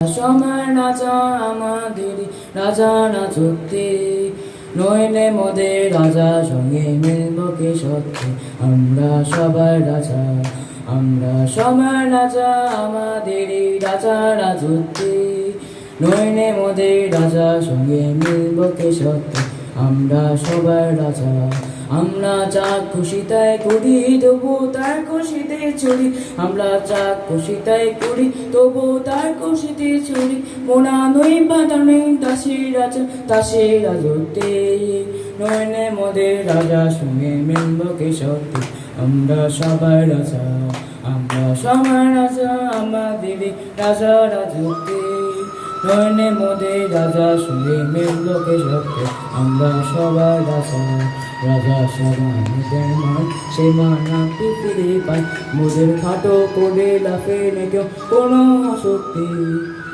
সময় রাজা আমাদের রাজা রাজত্বে নইলে মোদের রাজা সঙ্গে মিলব কে সত্যি আমরা সবার রাজা আমরা সবার রাজা আমাদের রাজা রাজত্বে নইলে মোদের রাজা সঙ্গে মিলব কে সত্যি আমরা সবার রাজা আমরা যা খুশি তাই করি তবু তার খুশিতে চলি আমরা যা খুশি তাই করি তবু তার খুশিতে চলি মোরা নই বাধা নেই দাসের রাজত্বে নইলে মোদের রাজা সঙ্গে মিলব কে সত্যি আমরা সবার রাজা আমরা সবার রাজা আমাদের রাজা রাজত্বে নইলে মোদের রাজা সঙ্গে মিলব কে সত্যি আমরা সবার রাজা রাজা সবার মোদের মান সে মানা ফিরে পায় মোদের খাটো করে লাফে নেই কেউ কোনো শক্তি